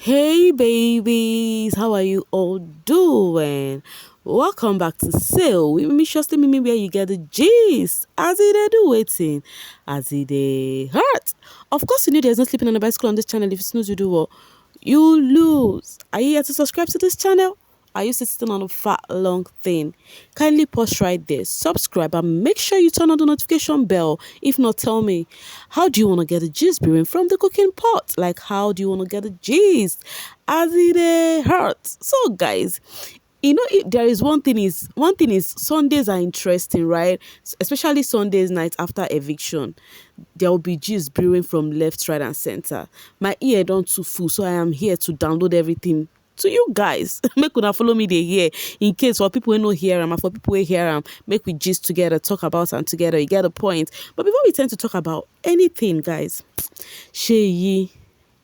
Hey babies, how are you all doing? Welcome back to Sail. We me just me where you get the gist. As it dey do waiting, as it dey hurt. Of course, you know there's no sleeping on a bicycle on this channel. If you snooze, you do what? You lose. Are you here to subscribe to this channel? Are you sitting on a fat long thing? Kindly pause right there, subscribe, and make sure you turn on the notification bell. If not, tell me, how do you want to get the gist brewing from the cooking pot? Like, how do you want to get the gist as it hurts? So, guys, there is one thing is Sundays are interesting, right? Especially Sundays night after eviction, there will be gist brewing from left, right, and center. My ear don't too full, so I am here to download everything to you guys. Make una follow me dey hear, in case for people who no hear am and for people who hear am, make we gist together, talk about am together. You get the point. But before we tend to talk about anything, guys, Sheyi.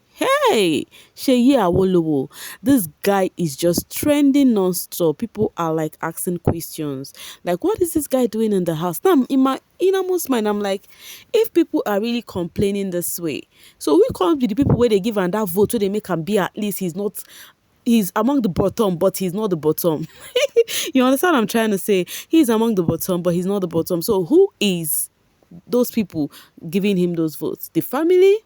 Hey, Sheyi Awolowo. This guy is just trending non-stop. People are like asking questions. Like, what is this guy doing in the house? Now, in my innermost mind, I'm like, if people are really complaining this way, so we can't be the people where they give and that vote where they make him be at least he's among the bottom, but he's not the bottom. You understand what I'm trying to say? He's among the bottom, but he's not the bottom. So who is those people giving him those votes? The family?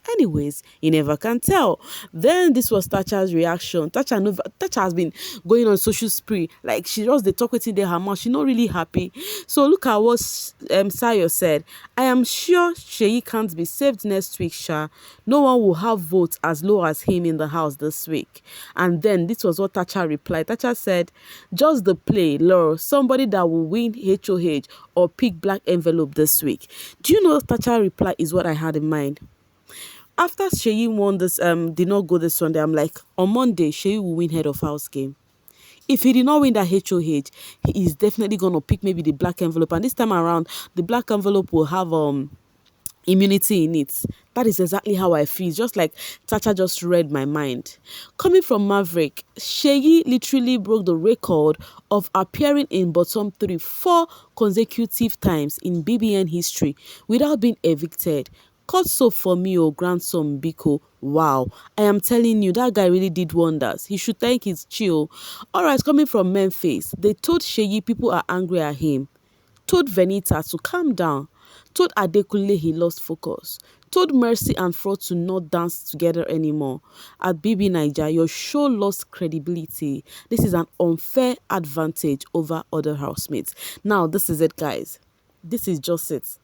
Anyways, you never can tell. Then this was Tacha's reaction. Tacha has been going on social spree. Like, she just the talk within there her mouth. She's not really happy. So look at what Sayo said. I am sure Sheyi can't be saved next week, Sha. No one will have votes as low as him in the house this week. And then this was what Tacha replied. Tacha said, just the play, lol. Somebody that will win HOH or pick black envelope this week. Do you know Tacha reply is what I had in mind? After Sheyi won this, did not go this Sunday, I'm like, on Monday, Sheyi will win head of house game. If he did not win that HOH, he is definitely going to pick maybe the black envelope. And this time around, the black envelope will have immunity in it. That is exactly how I feel. It's just like Tacha just read my mind. Coming from Maverick, Sheyi literally broke the record of appearing in bottom 3 4 consecutive times in BBN history without being evicted. Cut soap for me, oh grandson Biko. Wow, I am telling you, that guy really did wonders. He should thank his chill. Alright, coming from Memphis, they told Sheyi people are angry at him. Told Venita to calm down. Told Adekunle he lost focus. Told Mercy and Fraud to not dance together anymore. At bbnaija, your show lost credibility. This is an unfair advantage over other housemates. Now, this is it, guys. This is just it.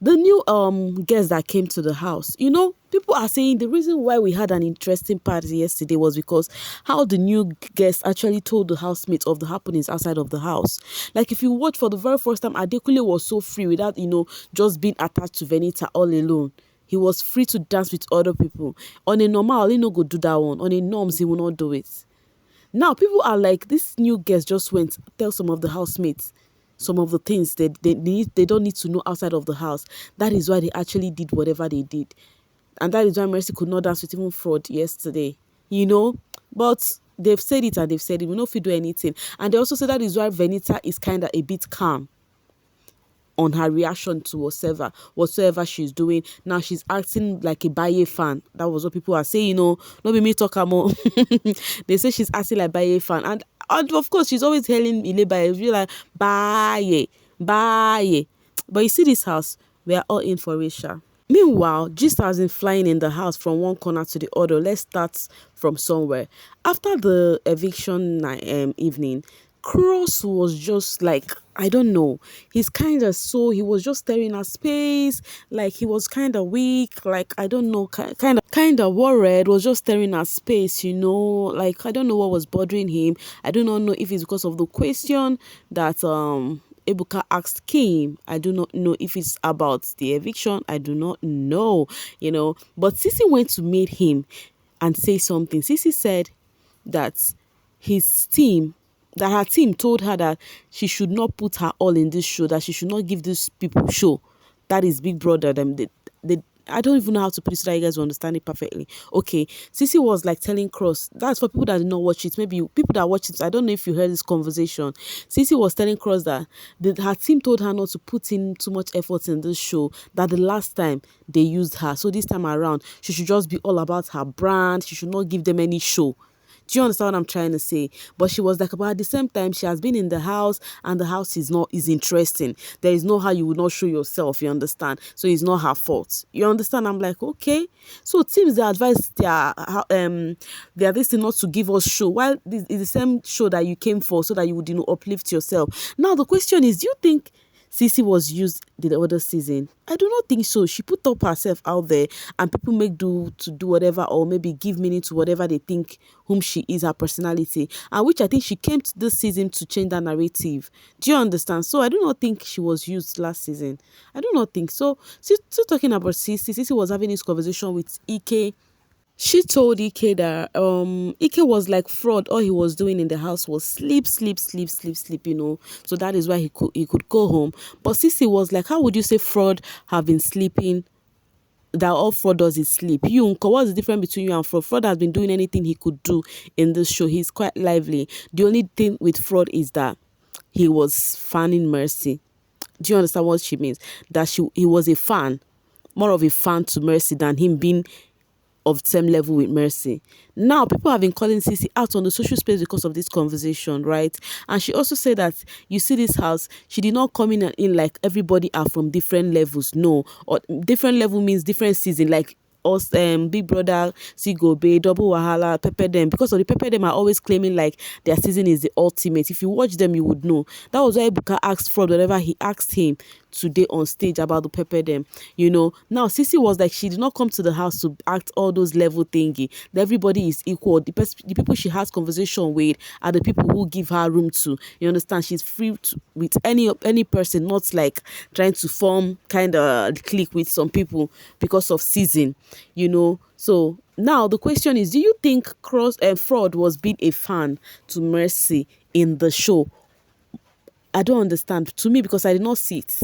The new guest that came to the house, people are saying the reason why we had an interesting party yesterday was because how the new guest actually told the housemates of the happenings outside of the house. Like, if you watch for the very first time, Adekunle was so free without, just being attached to Venita all alone. He was free to dance with other people. On a normal, he no go do that one. On a norms, he will not do it. Now, people are like, this new guest just went, tell some of the housemates some of the things that they don't need to know outside of the house. That is why they actually did whatever they did. And that is why Mercy could not dance with even Fraud yesterday. But they've said it and they've said it. We know if we do anything. And they also said that is why Venita is kind of a bit calm on her reaction to whatsoever she's doing. Now she's acting like a Baye fan. That was what people are saying, not be me talk more. They say she's acting like Baye fan. And of course, she's always hailing Ile Baye. She's like, Baye. But you see this house, we are all in for it, Sha. Meanwhile, gist has been flying in the house from one corner to the other. Let's start from somewhere. After the eviction evening, Cross was just like, I don't know. He was just staring at space, like he was kind of weak, like, I don't know, kind of worried, was just staring at space, like, I don't know what was bothering him. I do not know if it's because of the question that Ebuka asked Kim. I do not know if it's about the eviction. I do not know, but Sisi went to meet him and say something. Sisi said that her team told her that she should not put her all in this show, that she should not give these people show. That is Big Brother. I don't even know how to put it so that you guys will understand it perfectly. Okay, Sissy was like telling Cross. That's for people that did not watch it. Maybe people that watch it. I don't know if you heard this conversation. Sissy was telling Cross that her team told her not to put in too much effort in this show. That the last time they used her, so this time around she should just be all about her brand. She should not give them any show. Do you understand what I'm trying to say? But she was like, but at the same time, she has been in the house, and the house is interesting. There is no how you would not show yourself. You understand? So it's not her fault. You understand? I'm like, okay. So teams they advise their this thing not to give us show. While this is the same show that you came for, so that you would uplift yourself. Now the question is, do you think Sissy was used the other season? I do not think so. She put up herself out there, and people make do whatever, or maybe give meaning to whatever they think whom she is, her personality, and which I think she came to this season to change that narrative. Do you understand? So I do not think she was used last season. I do not think so. Still talking about Sissy. Sissy was having this conversation with Ike. She told Ike that Ike was like fraud. All he was doing in the house was sleep, sleep, sleep, sleep, sleep, So that is why he could go home. But Sissy was like, how would you say fraud have been sleeping? That all fraud does is sleep. You, Nko, what's the difference between you and fraud? Fraud has been doing anything he could do in this show. He's quite lively. The only thing with fraud is that he was fanning Mercy. Do you understand what she means? That he was a fan, more of a fan to Mercy than him being of the same level with Mercy. Now, people have been calling Sissy out on the social space because of this conversation, right? And she also said that, you see this house, she did not come in like everybody are from different levels. No. Or different level means different season. Like us, Big Brother, Sigobe, Double Wahala, Pepper Them. Because of the Pepper Them are always claiming like their season is the ultimate. If you watch them, you would know. That was why Ebuka asked Fraud whatever he asked him today on stage about the Pepper Them. Now Sissy was like, she did not come to the house to act all those level thingy. That everybody is equal. The people she has conversation with are the people who give her room to. You understand? She's free with any person, not like trying to form kind of clique with some people because of season. So now the question is, do you think Fraud was being a fan to Mercy in the show? I don't understand. To me, because I did not see it.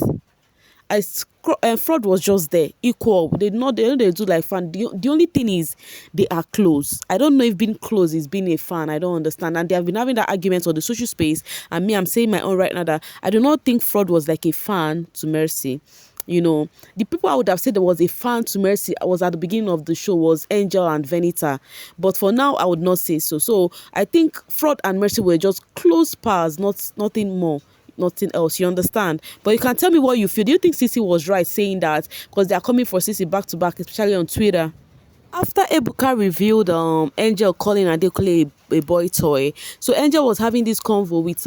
Fraud was just there, equal. They do like fan. The only thing is they are close. I don't know if being close is being a fan. I don't understand. And they have been having that argument on the social space. And me, I'm saying my own right now that I do not think Fraud was like a fan to Mercy. The people I would have said there was a fan to Mercy was at the beginning of the show was Angel and Venita. But for now, I would not say so. So I think Fraud and Mercy were just close pals, nothing more. Nothing else, you understand? But you can tell me what you feel. Do you think Sissy was right saying that? Because they are coming for Sissy back to back, especially on Twitter. After Ebuka revealed Angel calling Adekunle a boy toy, so Angel was having this convo with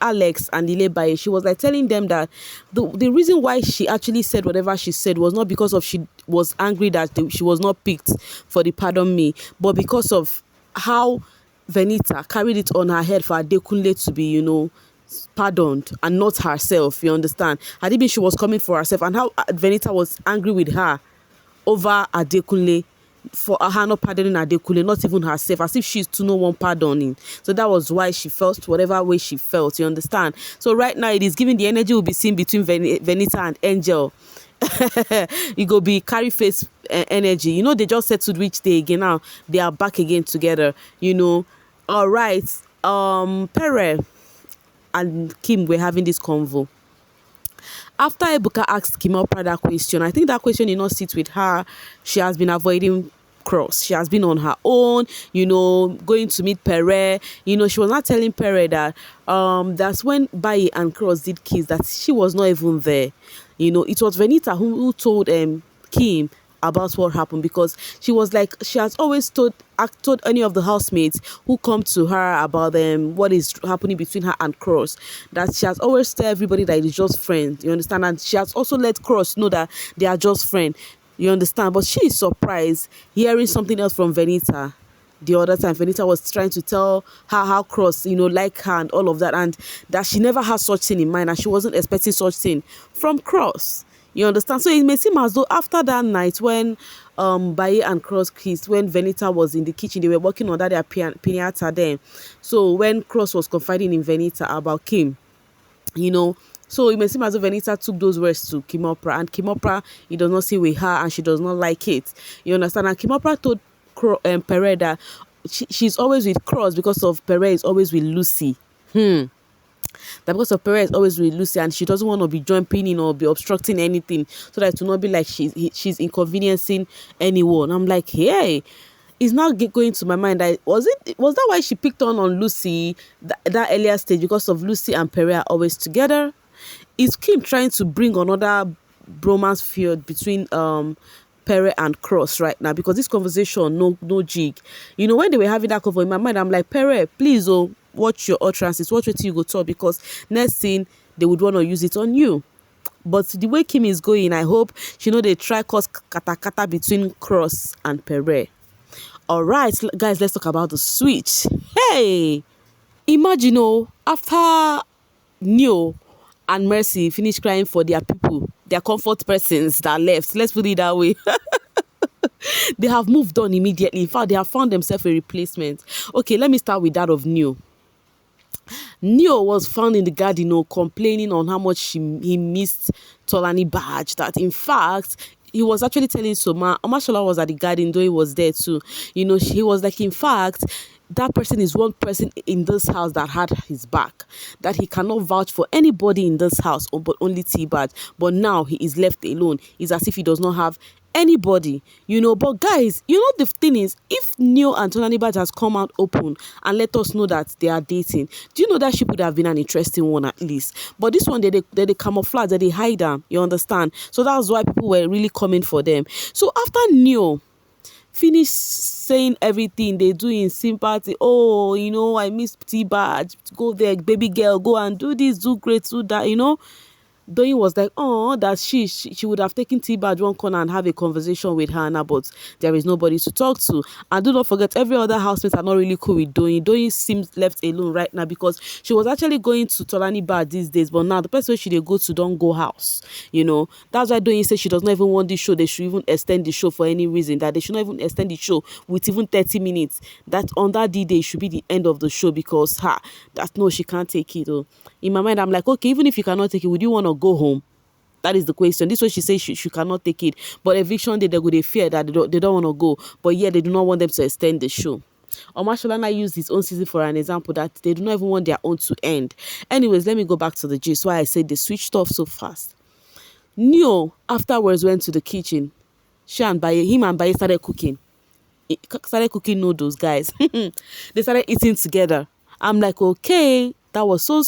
Alex and Ilebaye. She was like telling them that the reason why she actually said whatever she said was not because of she was angry that she was not picked for the pardon me, but because of how Venita carried it on her head for Adekunle to be, pardoned and not herself. You understand? Had it been she was coming for herself, and how Venita was angry with her over Adekunle for her not pardoning Adekunle, not even herself, as if she's to no one pardoning. So that was why she felt whatever way she felt. You understand? So right now it is giving the energy will be seen between Venita and Angel. You go be carry face energy. They just settled which day again. Now they are back again together. All right. Pere and Kim were having this convo. After Ebuka asked Kim Oprah that question, I think that question did not sit with her. She has been avoiding Cross. She has been on her own, going to meet Pere. She was not telling Pere that that's when Bayi and Cross did kiss, that she was not even there. It was Venita who told Kim about what happened, because she was like, she has always told any of the housemates who come to her about what is happening between her and Cross, that she has always told everybody that it is just friends. You understand? And she has also let Cross know that they are just friends. You understand? But she is surprised hearing something else from Venita. The other time Venita was trying to tell her how Cross like her and all of that, and that she never had such thing in mind, and she wasn't expecting such thing from Cross. You understand? So it may seem as though after that night when Baye and Cross kissed, when Venita was in the kitchen, they were working on their piñata then. So when Cross was confiding in Venita about Kim, you know. So it may seem as if Venita took those words to Kimopra, and Kimopra, it does not sit with her, and she does not like it. You understand? And Kimopra told Pere that she's always with Cross because of Pere is always with Lucy. That because of Pere is always with Lucy, and she doesn't want to be jumping in or be obstructing anything, so that it will not be like she's inconveniencing anyone. I'm like, hey, it's now going to my mind that was that why she picked on Lucy that earlier stage, because of Lucy and Pere are always together? Is Kim trying to bring another bromance field between Pere and Cross right now? Because this conversation, no jig. When they were having that cover in my mind, I'm like, Pere, please, watch your utterances, watch what you go talk, because next thing they would want to use it on you. But the way Kim is going, I hope they try cause kata kata between Cross and Pere. All right, guys, let's talk about the switch. Hey, imagine, after Neo and Mercy finish crying for their people, their comfort persons that left, let's put it that way. They have moved on immediately. In fact, they have found themselves a replacement. Okay, let me start with that of Neo. Neo was found in the garden, complaining on how much he missed Tolani Badge. That in fact, he was actually telling Soma, Omashola was at the garden, though he was there too. He was like, in fact, that person is one person in this house that had his back, that he cannot vouch for anybody in this house, but only T-Badge. But now he is left alone. It's as if he does not have anybody. But guys, the thing is, if Neo and Tolani Badge has come out open and let us know that they are dating, do you know that she would have been an interesting one at least? But this one, they camouflage, they hide them, you understand? So that's why people were really coming for them. So after Neo finish saying everything they do in sympathy, I miss T-Badge, go there, baby girl, go and do this, do great, do that, Doyin was like, oh, that she would have taken T-Badge one corner and have a conversation with her now, but there is nobody to talk to. And do not forget, every other housemate are not really cool with Doyin. Doyin seems left alone right now, because she was actually going to Tolani Bar these days, but now the person she they go to don't go house. That's why Doyin said she does not even want this show. They should even extend the show for any reason. That they should not even extend the show with even 30 minutes. That on that D-Day should be the end of the show, because no, she can't take it. In my mind, I'm like, okay, even if you cannot take it, would you want to go home? That is the question. This way she says she cannot take it. But eviction day, they fear that they don't want to go. But yeah, they do not want them to extend the show. Omasholana used his own season for an example that they do not even want their own to end. Anyways, let me go back to the gist. Why I said they switched off so fast. Neo afterwards went to the kitchen. Him and Baye started cooking. Noodles, guys. They started eating together. I'm like, okay, that was so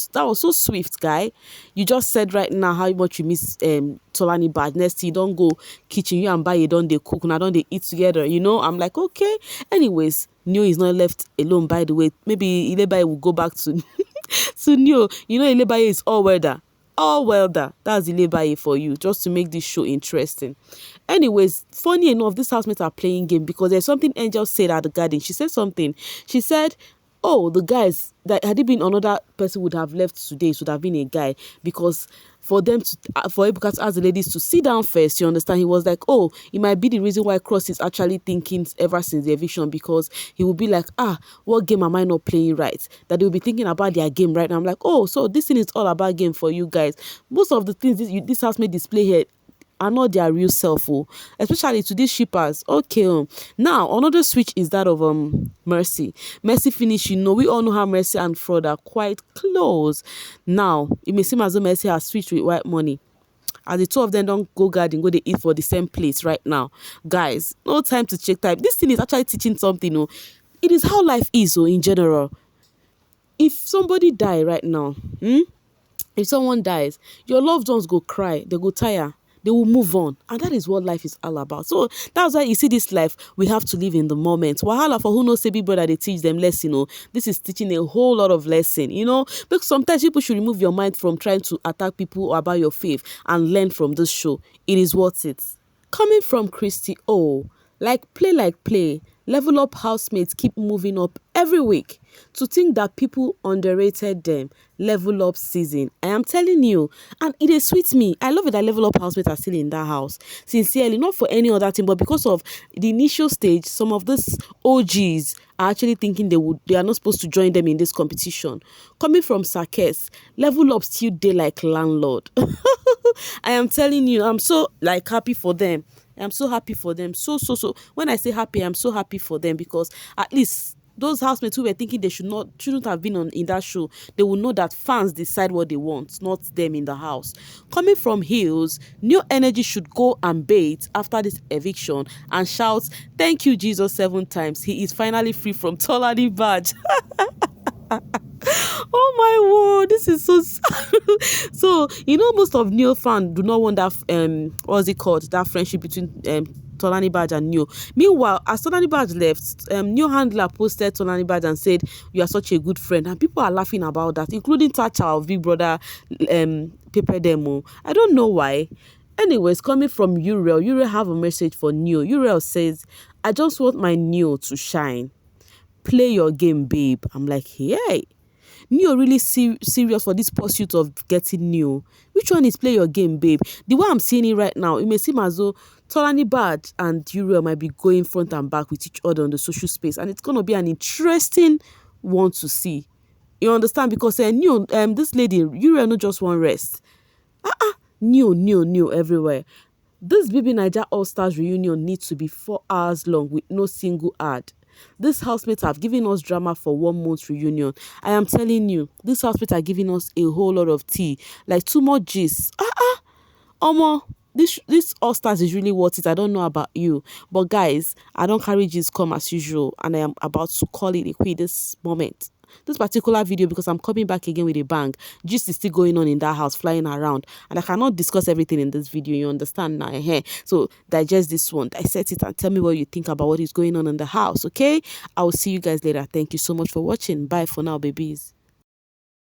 swift, guy. You just said right now how much you miss Tolani Badge. Next thing, you don't go kitchen, you and Baye don't they cook, now don't they eat together, I'm like, okay. Anyways, Neo is not left alone, by the way. Maybe Ilebaye will go back to to Neo. Ilebaye is all weather. All welder. That's Ilebaye for you, just to make this show interesting. Anyways, funny enough, these housemates are playing game, because there's something Angel said at the garden. She said something. She said, oh, the guys, that had it been another person would have left today, it would have been a guy, because for Ebuka to ask the ladies to sit down first, you understand? He was like, oh, it might be the reason why Cross is actually thinking ever since the eviction, because he will be like, what game am I not playing right? That they will be thinking about their game right now. I'm like, oh, so this thing is all about game for you guys. Most of the things this house may display here are not their real self, especially to these shippers. Okay, now another switch is that of Mercy. Mercy finish, we all know how Mercy and Fraud are quite close. Now it may seem as though Mercy has switched with White Money, as the two of them don't go garden, go they eat for the same place right now. Guys, no time to check time. This thing is actually teaching something. It is how life is, in general. If somebody die right now, if someone dies, your loved ones go cry, they go tire, they will move on. And that is what life is all about. So that's why you see this life, we have to live in the moment. Wahala for who knows, say big brother, they teach them lesson. This is teaching a whole lot of lesson, because sometimes people should remove your mind from trying to attack people about your faith and learn from this show. It is worth it. Coming from Christy O, like play, level up housemates keep moving up every week. To think that people underrated them. Level up season. I am telling you. And it is sweet me. I love it that level up housemates are still in that house. Sincerely, not for any other thing, but because of the initial stage, some of these OGs are actually thinking they are not supposed to join them in this competition. Coming from Sakes, level up still day like landlord. I am telling you, I'm so like happy for them. I'm so happy for them. So. When I say happy, I'm so happy for them because at least those housemates who were thinking they shouldn't have been in that show, they will know that fans decide what they want, not them in the house. Coming from Hills, New Energy should go and bathe after this eviction and shout, "Thank you, Jesus," 7 times. He is finally free from Tolani badge. Oh my word, this is so sad. So most of Neo fans do not want that what's it called, that friendship between Tolani Badge and Neo. Meanwhile, as Tolani Badge left, Neo handler posted Tolani Badge and said, "You are such a good friend," and people are laughing about that, including Tacha of Big Brother Pere demo. I don't know why. Anyways, coming from Uriel have a message for Neo. Uriel says, "I just want my Neo to shine. Play your game, babe." I'm like, hey. Neo really serious for this pursuit of getting Neo. Which one is play your game, babe? The way I'm seeing it right now, it may seem as though Tolani Bad and Uriel might be going front and back with each other on the social space, and it's gonna be an interesting one to see. You understand? Because Neo, this lady Uriel no just want rest. Neo everywhere. This bbnaija All Stars reunion needs to be 4 hours long with no single ad. These housemates have given us drama for 1 month reunion. I am telling you, these housemates are giving us a whole lot of tea. Like too much gist. Omo, this All Stars is really worth it. I don't know about you. But guys, I don't carry gist come as usual. And I am about to call it a quit this moment. This particular video, because I'm coming back again with a bang. Gist is still going on in that house, flying around, and I cannot discuss everything in this video. You understand now? So digest this one, dissect it, and tell me what you think about what is going on in the house. Okay, I will see you guys later. Thank you so much for watching. Bye for now, babies.